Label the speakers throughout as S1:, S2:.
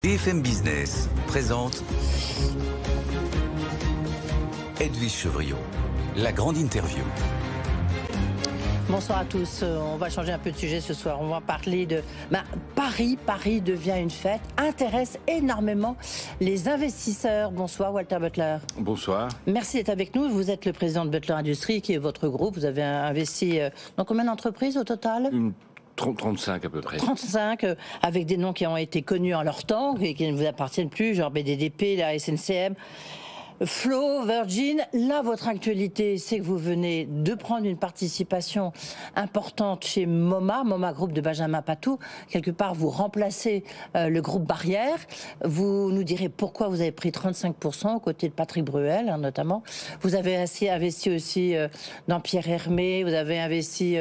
S1: BFM Business présente Edwige Chevrillon, la grande interview.
S2: Bonsoir à tous. On va changer un peu de sujet ce soir. On va parler de Paris. Paris devient une fête, intéresse énormément les investisseurs. Bonsoir Walter Butler.
S3: Bonsoir.
S2: Merci d'être avec nous. Vous êtes le président de Butler Industries, qui est votre groupe. Vous avez investi dans combien d'entreprises au total ?
S3: 35 à peu près.
S2: 35, avec des noms qui ont été connus en leur temps et qui ne vous appartiennent plus, genre BDDP, la SNCM, Flow, Virgin. Là, votre actualité, c'est que vous venez de prendre une participation importante chez MoMA Group de Benjamin Patou. Quelque part, vous remplacez le groupe Barrière. Vous nous direz pourquoi vous avez pris 35% aux côtés de Patrick Bruel, notamment. Vous avez investi aussi dans Pierre Hermé, vous avez investi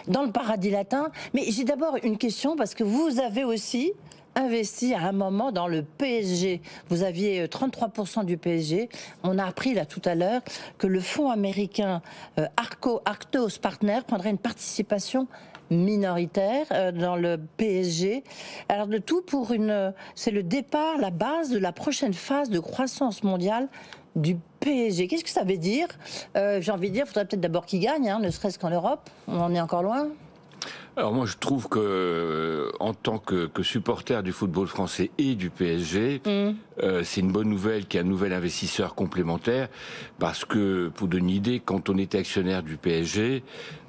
S2: dans le Paradis Latin. Mais j'ai d'abord une question, parce que vous avez aussi investi à un moment dans le PSG. Vous aviez 33% du PSG. On a appris là tout à l'heure que le fonds américain Arctos Partners prendrait une participation minoritaire dans le PSG. Alors le tout pour c'est le départ, la base de la prochaine phase de croissance mondiale du PSG. Qu'est-ce que ça veut dire ? J'ai envie de dire, il faudrait peut-être d'abord qu'il gagne, ne serait-ce qu'en Europe. On en est encore loin.
S3: Alors moi je trouve que en tant que supporter du football français et du PSG, c'est une bonne nouvelle qu'il y ait un nouvel investisseur complémentaire, parce que pour donner une idée, quand on était actionnaire du PSG,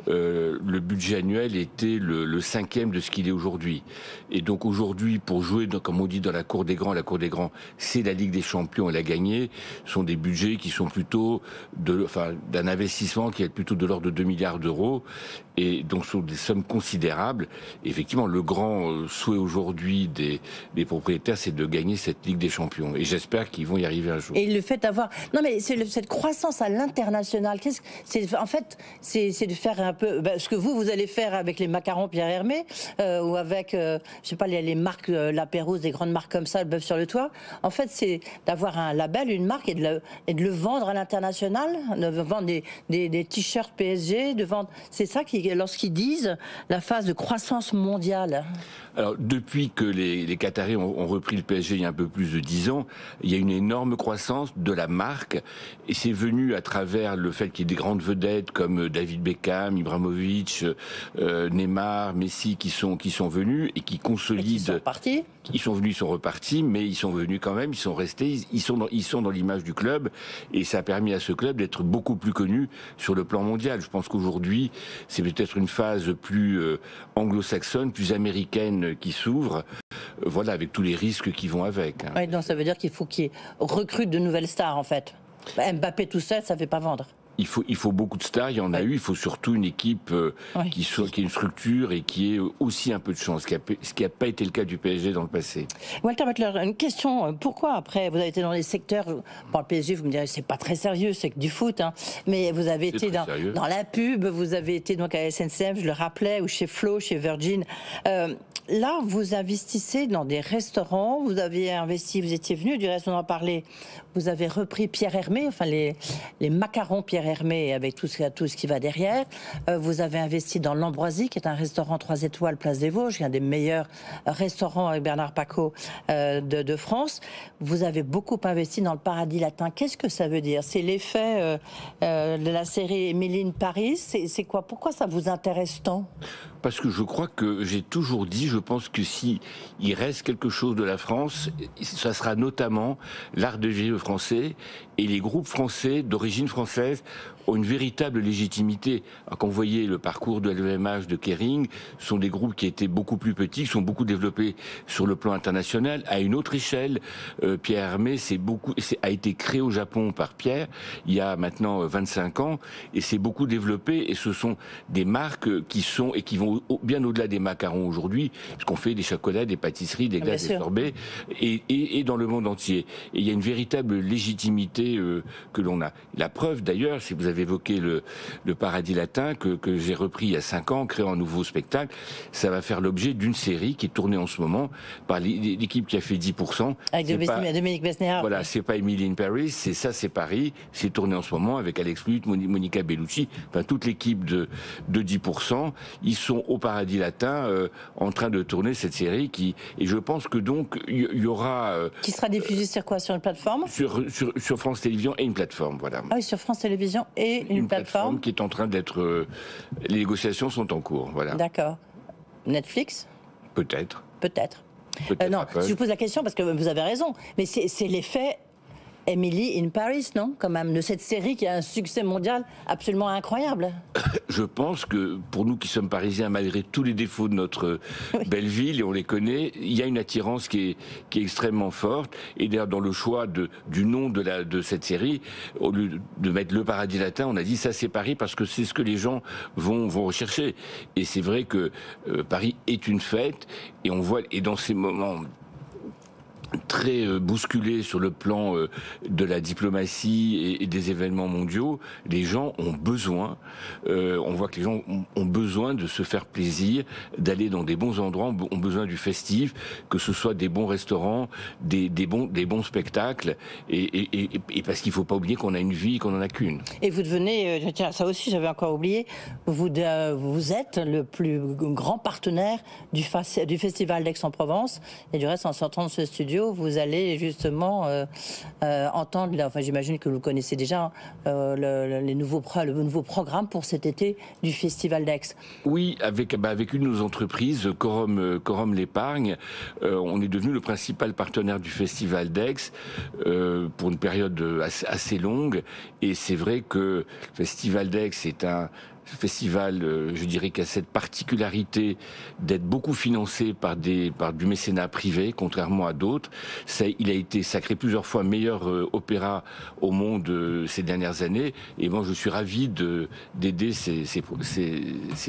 S3: le budget annuel était le 5e de ce qu'il est aujourd'hui. Et donc aujourd'hui, pour jouer, comme on dit dans la cour des grands, c'est la Ligue des Champions et la gagner, sont des budgets qui sont plutôt d'un investissement qui est plutôt de l'ordre de 2 milliards d'euros, et donc sont des sommes considérables. Et effectivement, le grand souhait aujourd'hui des propriétaires, c'est de gagner cette Ligue des Champions. Et j'espère qu'ils vont y arriver un jour.
S2: Et le fait d'avoir... Non mais c'est cette croissance à l'international, en fait, c'est de faire un peu ce que vous allez faire avec les macarons Pierre Hermé, ou avec, je sais pas, les marques La Pérouse, des grandes marques comme ça, le bœuf sur le toit. En fait, c'est d'avoir un label, une marque, et de le vendre à l'international, de vendre des t-shirts PSG, de vendre... C'est ça lorsqu'ils disent la phase de croissance mondiale.
S3: Alors, depuis que les Qataris ont repris le PSG il y a un peu plus de 10 ans, il y a une énorme croissance de la marque, et c'est venu à travers le fait qu'il y ait des grandes vedettes comme David Beckham, Ibrahimovic, Neymar, Messi qui sont venus et qui consolident.
S2: Et qui sont repartis.
S3: Ils sont venus, ils sont repartis, mais ils sont venus quand même, ils sont restés, ils sont dans l'image du club, et ça a permis à ce club d'être beaucoup plus connu sur le plan mondial. Je pense qu'aujourd'hui, c'est peut-être une phase plus anglo-saxonne, plus américaine qui s'ouvre, voilà, avec tous les risques qui vont avec.
S2: Oui, donc ça veut dire qu'il faut qu'ils recrutent de nouvelles stars, en fait. Mbappé tout seul, ça ne fait pas vendre.
S3: Il faut beaucoup de stars, il y en a eu, il faut surtout une équipe qui ait une structure et qui ait aussi un peu de chance, ce qui n'a pas été le cas du PSG dans le passé.
S2: Walter Butler, une question, pourquoi après, vous avez été dans les secteurs, pour le PSG, vous me direz, c'est pas très sérieux, c'est que du foot, mais vous avez été dans la pub, vous avez été donc à SNCF, je le rappelais, ou chez Flow, chez Virgin. Là, vous investissez dans des restaurants, vous avez investi, vous étiez venu, du reste on en parlait, vous avez repris Pierre Hermé, enfin les macarons Pierre Hermé avec tout ce qui va derrière. Vous avez investi dans l'Ambroisie, qui est un restaurant 3 étoiles Place des Vosges, un des meilleurs restaurants avec Bernard Pacot de France. Vous avez beaucoup investi dans le Paradis Latin. Qu'est-ce que ça veut dire ? C'est l'effet de la série Emily in Paris. C'est quoi ? Pourquoi ça vous intéresse tant ?
S3: Parce que je crois que j'ai toujours dit, je pense que si il reste quelque chose de la France, ça sera notamment l'art de vivre français, et les groupes français d'origine française ont une véritable légitimité. Alors, quand vous voyez le parcours de LVMH, de Kering, ce sont des groupes qui étaient beaucoup plus petits, qui sont beaucoup développés sur le plan international, à une autre échelle. Pierre Hermé, a été créé au Japon par Pierre, il y a maintenant 25 ans, et c'est beaucoup développé, et ce sont des marques qui vont bien au-delà des macarons aujourd'hui, puisqu'on fait des chocolats, des pâtisseries, des glaces, des sorbets, et dans le monde entier. Et il y a une véritable légitimité que l'on a. La preuve, d'ailleurs, c'est que vous avez évoqué le Paradis Latin, que j'ai repris il y a 5 ans, créant un nouveau spectacle. Ça va faire l'objet d'une série qui est tournée en ce moment par l'équipe qui a fait 10%.
S2: Avec Dominique Besnéard.
S3: Voilà, c'est pas Emily in Paris, c'est Paris. C'est tourné en ce moment avec Alex Luth, Monica Bellucci, enfin toute l'équipe de 10%. Ils sont au Paradis Latin en train de tourner cette série et je pense que donc il y aura...
S2: qui sera diffusée sur quoi? Sur une plateforme?
S3: Sur France Télévisions et une plateforme, voilà.
S2: Ah oui, sur France Télévisions et une plateforme
S3: qui est en train d'être... les négociations sont en cours, voilà.
S2: D'accord. Netflix?
S3: Peut-être.
S2: Peut-être. Non, je vous pose la question parce que vous avez raison, mais c'est l'effet Emily in Paris, non? Quand même, de cette série qui a un succès mondial absolument incroyable.
S3: Je pense que pour nous qui sommes parisiens, malgré tous les défauts de notre belle ville, et on les connaît, il y a une attirance qui est extrêmement forte. Et d'ailleurs, dans le choix du nom de cette série, au lieu de mettre Le Paradis Latin, on a dit ça c'est Paris parce que c'est ce que les gens vont rechercher. Et c'est vrai que Paris est une fête, et on voit, et dans ces moments très bousculé sur le plan de la diplomatie et des événements mondiaux, les gens ont besoin, on voit que les gens ont besoin de se faire plaisir, d'aller dans des bons endroits, ont besoin du festif, que ce soit des bons restaurants, des bons spectacles, et parce qu'il ne faut pas oublier qu'on a une vie, qu'on n'en a qu'une. Et
S2: vous devenez, tiens, ça aussi j'avais encore oublié, vous êtes le plus grand partenaire du Festival d'Aix-en-Provence, et du reste en sortant de ce studio, vous allez justement entendre, enfin j'imagine que vous connaissez déjà le nouveau programme pour cet été du Festival d'Aix.
S3: Oui, avec une de nos entreprises, Corum l'épargne, on est devenu le principal partenaire du Festival d'Aix pour une période assez longue, et c'est vrai que le Festival d'Aix est un festival, je dirais, qui a cette particularité d'être beaucoup financé par du mécénat privé, contrairement à d'autres. Il a été sacré plusieurs fois meilleur opéra au monde ces dernières années, et moi je suis ravi d'aider ces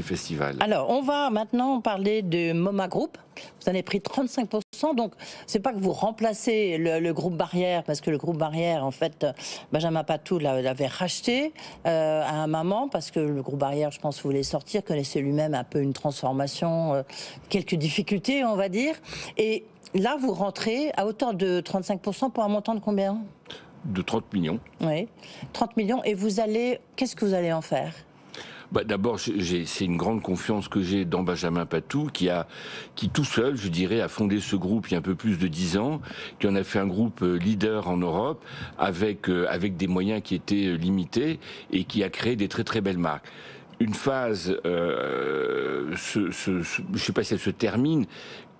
S3: festivals.
S2: Alors, on va maintenant parler de MoMA Group. Vous en avez pris 35%, donc c'est pas que vous remplacez le groupe Barrière, parce que le groupe Barrière, en fait, Benjamin Patou l'avait racheté à un moment, parce que le groupe Barrière, je pense, voulait sortir, connaissait lui-même un peu une transformation, quelques difficultés, on va dire. Et là, vous rentrez à hauteur de 35% pour un montant de combien?
S3: De 30 millions.
S2: Oui, 30 millions. Et qu'est-ce que vous allez en faire?
S3: D'abord, c'est une grande confiance que j'ai dans Benjamin Patou, qui tout seul, je dirais, a fondé ce groupe il y a un peu plus de 10 ans, qui en a fait un groupe leader en Europe, avec des moyens qui étaient limités, et qui a créé des très très belles marques. Une phase, je ne sais pas si elle se termine,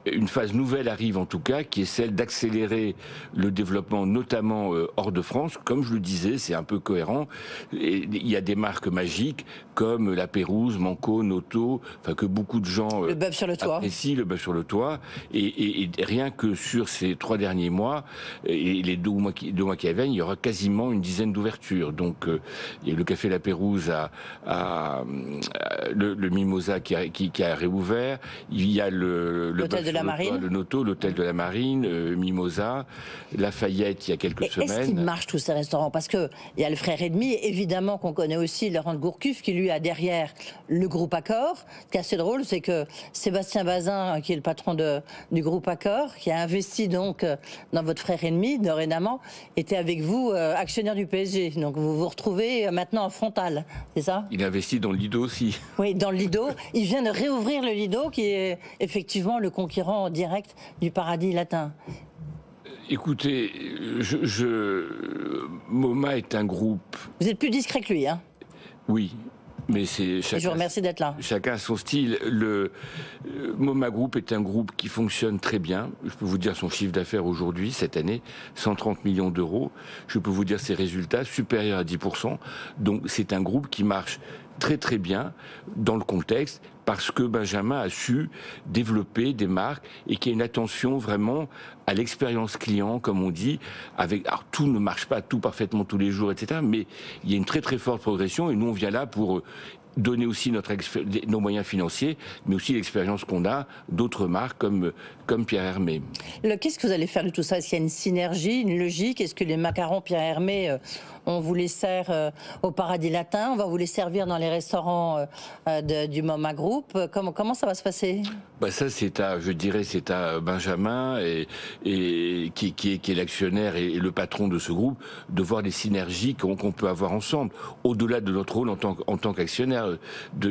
S3: une phase nouvelle arrive en tout cas, qui est celle d'accélérer le développement, notamment hors de France. Comme je le disais, c'est un peu cohérent. Et il y a des marques magiques comme La Pérouse, Manco, Noto, enfin que beaucoup de gens
S2: le bœuf sur le toit.
S3: Apprécient, le bœuf sur le toit. Et rien que sur ces 3 derniers mois et les 2 mois qui viennent, il y aura quasiment une dizaine d'ouvertures. Donc il y a le Café La Pérouse le Mimosa qui a réouvert. Il y a
S2: l'hôtel de la Marine,
S3: le Noto, l'hôtel de la Marine, Mimosa, Lafayette il y a quelques semaines.
S2: Est-ce qu'ils marchent tous ces restaurants? Parce que il y a le frère et demi, évidemment qu'on connaît aussi Laurent de Gourcuff, qui lui a derrière le groupe Accor. Ce qui est assez drôle, c'est que Sébastien Bazin, qui est le patron du groupe Accor, qui a investi donc dans votre frère et demi, dorénavant, était avec vous actionnaire du PSG. Donc vous vous retrouvez maintenant en frontal, c'est ça?
S3: Il investit dans le Lido aussi.
S2: Oui, dans le Lido. Il vient de réouvrir le Lido, qui est effectivement le concurrent direct du Paradis Latin.
S3: Écoutez, MoMA est un groupe...
S2: Vous êtes plus discret que lui, hein?
S3: Oui, mais c'est chacun...
S2: Je vous remercie d'être là.
S3: Chacun a son style. Le MoMA Group est un groupe qui fonctionne très bien. Je peux vous dire son chiffre d'affaires aujourd'hui, cette année, 130 millions d'euros. Je peux vous dire ses résultats supérieurs à 10%. Donc c'est un groupe qui marche très très bien dans le contexte, parce que Benjamin a su développer des marques et qu'il y a une attention vraiment à l'expérience client, comme on dit. Alors tout ne marche pas tout parfaitement tous les jours, etc. Mais il y a une très très forte progression, et nous on vient là pour donner aussi nos moyens financiers, mais aussi l'expérience qu'on a d'autres marques comme Pierre Hermé.
S2: Qu'est-ce que vous allez faire de tout ça? Est-ce qu'il y a une synergie, une logique? Est-ce que les macarons Pierre Hermé, on vous les sert au Paradis Latin? On va vous les servir dans les restaurants du MoMA Group? Comment ça va se passer?
S3: Ça, je dirais, c'est à Benjamin et qui est l'actionnaire et le patron de ce groupe de voir les synergies qu'on peut avoir ensemble, au-delà de notre rôle en tant qu'actionnaire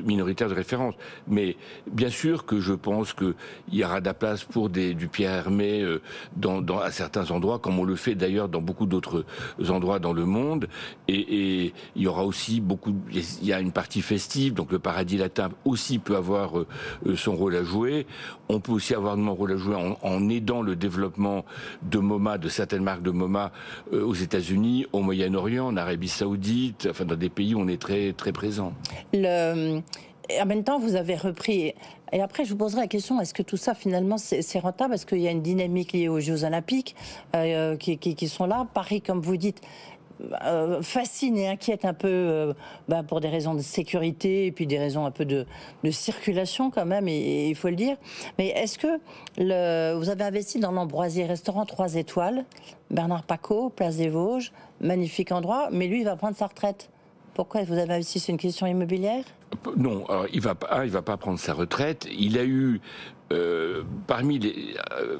S3: minoritaire de référence. Mais bien sûr que je pense qu'il y aura de la place pour du Pierre Hermé à certains endroits, comme on le fait d'ailleurs dans beaucoup d'autres endroits dans le monde. Et il y aura aussi il y a une partie festive, donc le Paradis Latin aussi peut avoir son rôle à jouer. On peut aussi avoir un rôle à jouer en aidant le développement de MoMA, de certaines marques de MoMA aux États-Unis, au Moyen-Orient, en Arabie Saoudite, enfin dans des pays où on est très très présent.
S2: En même temps, vous avez repris. Et après, je vous poserai la question, est-ce que tout ça, finalement, c'est rentable? Est-ce qu'il y a une dynamique liée aux Jeux Olympiques qui sont là? Paris, comme vous dites, fascine et inquiète un peu pour des raisons de sécurité et puis des raisons un peu de circulation quand même, et il faut le dire. Mais est-ce que vous avez investi dans l'Ambroisie, restaurant 3 étoiles, Bernard Pacot, Place des Vosges, magnifique endroit, mais lui, il va prendre sa retraite. Pourquoi vous avez investi? C'est une question immobilière?
S3: Non, alors il va pas prendre sa retraite. Il a eu parmi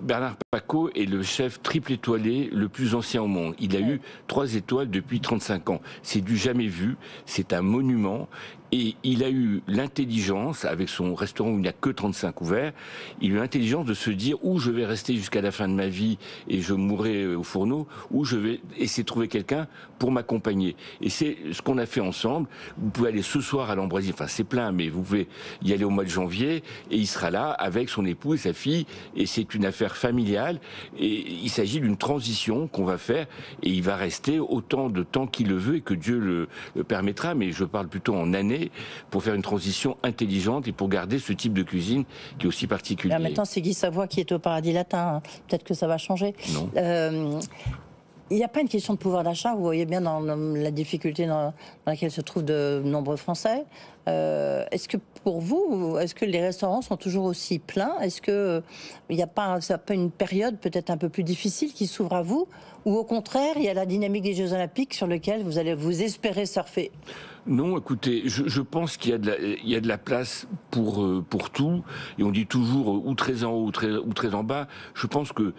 S3: Bernard Pacot est le chef triple étoilé le plus ancien au monde. Il a eu 3 étoiles depuis 35 ans. C'est du jamais vu. C'est un monument. Et il a eu l'intelligence, avec son restaurant où il n'y a que 35 ouverts, il a eu l'intelligence de se dire où je vais rester jusqu'à la fin de ma vie et je mourrai au fourneau, où je vais essayer de trouver quelqu'un pour m'accompagner. Et c'est ce qu'on a fait ensemble. Vous pouvez aller ce soir à l'Ambroisie, enfin c'est plein, mais vous pouvez y aller au mois de janvier et il sera là avec son époux et sa fille, et c'est une affaire familiale et il s'agit d'une transition qu'on va faire et il va rester autant de temps qu'il le veut et que Dieu le permettra, mais je parle plutôt en années, pour faire une transition intelligente et pour garder ce type de cuisine qui est aussi particulier.
S2: Maintenant, c'est Guy Savoy qui est au Paradis Latin. Hein. Peut-être que ça va changer.
S3: Non.
S2: Il n'y a pas une question de pouvoir d'achat. Vous voyez bien dans la difficulté dans laquelle se trouvent de nombreux Français. Est-ce que pour vous, est-ce que les restaurants sont toujours aussi pleins? Est-ce que il n'y a pas une période peut-être un peu plus difficile qui s'ouvre à vous? Ou au contraire, il y a la dynamique des Jeux Olympiques sur lequel vous espérez surfer?
S3: Non, écoutez, je pense qu'il y a de la place pour tout, et on dit toujours ou très en haut ou très en bas. Je pense que,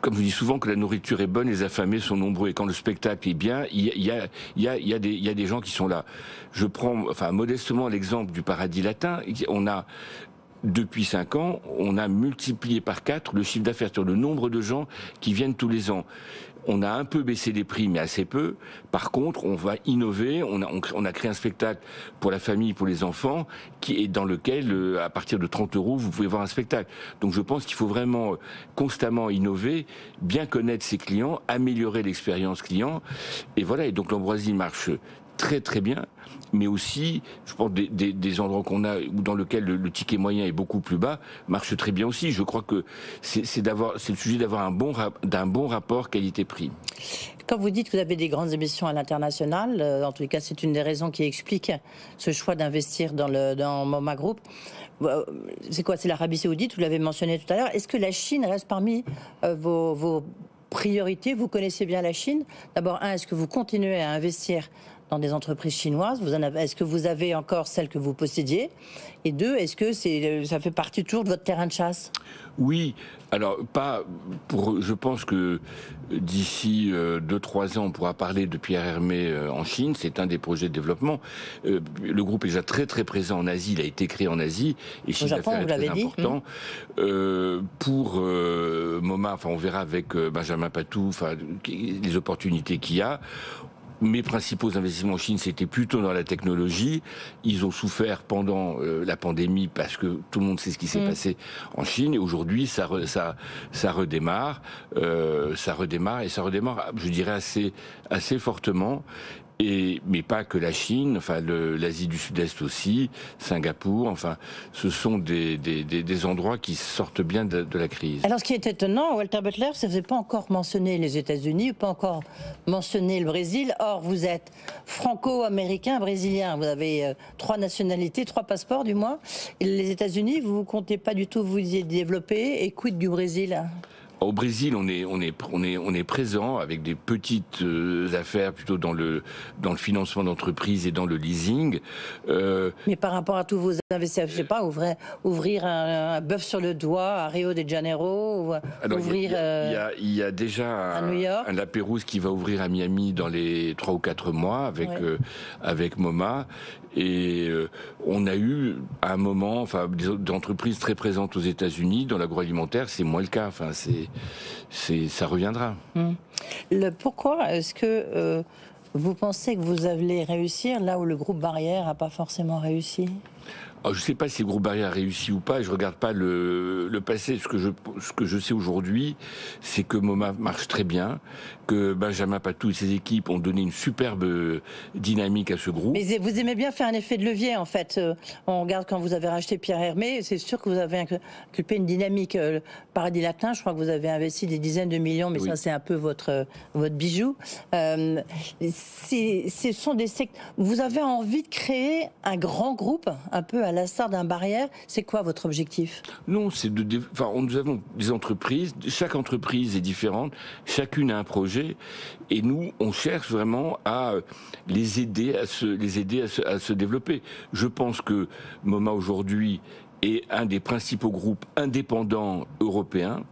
S3: comme je dis souvent, que la nourriture est bonne, les affamés sont nombreux, et quand le spectacle est bien, il y a des gens qui sont là. Je prends, enfin, modestement l'exemple du Paradis Latin. On a depuis 5 ans, on a multiplié par 4 le chiffre d'affaires sur le nombre de gens qui viennent tous les ans. On a un peu baissé les prix, mais assez peu. Par contre, on va innover. On a créé un spectacle pour la famille, pour les enfants, qui est dans lequel, à partir de 30 €, vous pouvez voir un spectacle. Donc je pense qu'il faut vraiment constamment innover, bien connaître ses clients, améliorer l'expérience client. Et voilà. Et donc l'Ambroisie marche très très bien, mais aussi, je pense, des endroits qu'on a dans lesquels le ticket moyen est beaucoup plus bas, marche très bien aussi. Je crois que c'est le sujet d'avoir un bon rapport qualité-prix.
S2: Quand vous dites que vous avez des grandes émissions à l'international, en tout cas, c'est une des raisons qui explique ce choix d'investir dans MoMA Group. C'est quoi? C'est l'Arabie Saoudite, vous l'avez mentionné tout à l'heure. Est-ce que la Chine reste parmi vos priorités? Vous connaissez bien la Chine. D'abord, est-ce que vous continuez à investir dans des entreprises chinoises? Est-ce que vous avez encore celles que vous possédiez? Et 2, est-ce que ça fait partie toujours de votre terrain de chasse?
S3: Oui, alors je pense que d'ici 2-3 ans, on pourra parler de Pierre Hermé en Chine. C'est un des projets de développement. Le groupe est déjà très très présent en Asie. Il a été créé en Asie et Chine d'affaires est très important. Pour MoMA, enfin on verra avec Benjamin Patou, enfin les opportunités qu'il y a. Mes principaux investissements en Chine, c'était plutôt dans la technologie. Ils ont souffert pendant la pandémie parce que tout le monde sait ce qui s'est passé en Chine. Et aujourd'hui, ça redémarre. Ça redémarre, je dirais, assez fortement. Mais pas que la Chine, enfin l'Asie du Sud-Est aussi, Singapour, enfin ce sont des endroits qui sortent bien de la crise.
S2: Alors ce qui est étonnant, Walter Butler, c'est que vous n'avez pas encore mentionné les États-Unis, pas encore mentionné le Brésil. Or vous êtes franco-américain, brésilien, vous avez 3 nationalités, 3 passeports du moins. Et les États-Unis, vous ne comptez pas du tout vous y développer, et quid du Brésil?
S3: Au Brésil, on est présent avec des petites affaires plutôt dans le financement d'entreprises et dans le leasing.
S2: Mais par rapport à tous vos investissements, je sais pas, ouvrir un bœuf sur le doigt à Rio de Janeiro, ou
S3: Alors,
S2: ouvrir
S3: il y a déjà
S2: à New York.
S3: un La Pérouse qui va ouvrir à Miami dans les 3 ou 4 mois avec MoMA. Et on a eu à un moment, des entreprises très présentes aux États-Unis dans l'agroalimentaire, c'est moins le cas. Ça reviendra.
S2: Pourquoi est-ce que vous pensez que vous allez réussir là où le groupe Barrière n'a pas forcément réussi?
S3: Alors, je ne sais pas si le groupe Barrière a réussi ou pas, je ne regarde pas le passé. Ce que je sais aujourd'hui, c'est que MoMA marche très bien, que Benjamin Patou et ses équipes ont donné une superbe dynamique à ce groupe.
S2: Mais vous aimez bien faire un effet de levier, en fait. On regarde quand vous avez racheté Pierre Hermé, c'est sûr que vous avez inculpé une dynamique. Le Paradis Latin, je crois que vous avez investi des dizaines de millions, mais oui, ça c'est un peu votre bijou. Ce sont des secteurs. Vous avez envie de créer un grand groupe, un peu à l'instar d'un Barrière. C'est quoi votre objectif?
S3: Non, c'est nous avons des entreprises. Chaque entreprise est différente. Chacune a un projet, et nous, on cherche vraiment à les aider à se développer. Je pense que MoMA aujourd'hui est un des principaux groupes indépendants européens.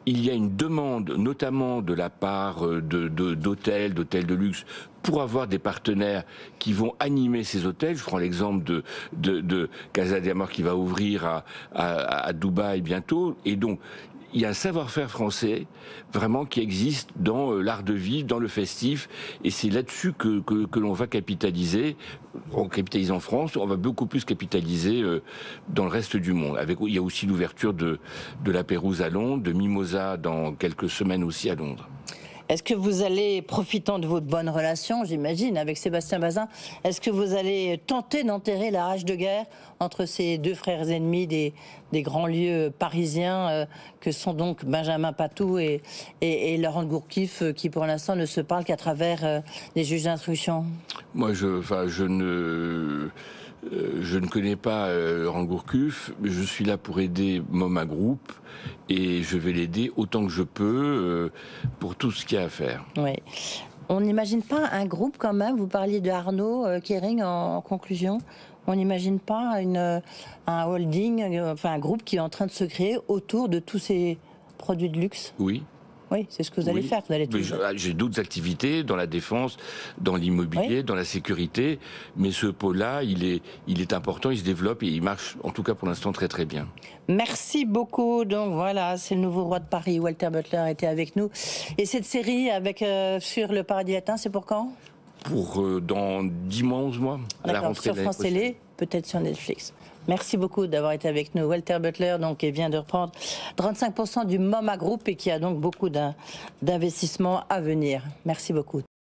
S3: Il y a une demande, notamment de la part d'hôtels de luxe, pour avoir des partenaires qui vont animer ces hôtels. Je prends l'exemple de Casa de Amor qui va ouvrir à Dubaï bientôt. Et donc, il y a un savoir-faire français vraiment qui existe dans l'art de vivre, dans le festif, et c'est là-dessus que l'on va capitaliser. On capitalise en France, on va beaucoup plus capitaliser dans le reste du monde. Il y a aussi l'ouverture de La Pérouse à Londres, de Mimosa dans quelques semaines aussi à Londres.
S2: Est-ce que vous allez, profitant de votre bonne relation, j'imagine, avec Sébastien Bazin, est-ce que vous allez tenter d'enterrer la rage de guerre entre ces deux frères ennemis des grands lieux parisiens que sont donc Benjamin Patou et Laurent Gourcuff, qui pour l'instant ne se parlent qu'à travers les juges d'instruction?
S3: Moi, je ne connais pas Laurent Gourcuff, mais je suis là pour aider MoMA Group et je vais l'aider autant que je peux pour tout ce qu'il y a à faire.
S2: Oui. On n'imagine pas un groupe quand même, vous parliez de Arnaud Kering en conclusion, on n'imagine pas un holding, un groupe qui est en train de se créer autour de tous ces produits de luxe?
S3: Oui.
S2: Oui, c'est ce que vous allez faire.
S3: J'ai d'autres activités dans la défense, dans l'immobilier, dans la sécurité, mais ce pôle-là, il est important, il se développe et il marche, en tout cas pour l'instant, très très bien.
S2: Merci beaucoup. Donc voilà, c'est le nouveau roi de Paris, Walter Butler était avec nous. Et cette série sur le Paradis Latin, c'est pour quand?
S3: Pour dans 10 mois, 11 mois.
S2: D'accord, sur France Télé, peut-être sur Netflix. Merci beaucoup d'avoir été avec nous. Walter Butler, donc, qui vient de reprendre 35% du MoMA Group et qui a donc beaucoup d'investissements à venir. Merci beaucoup.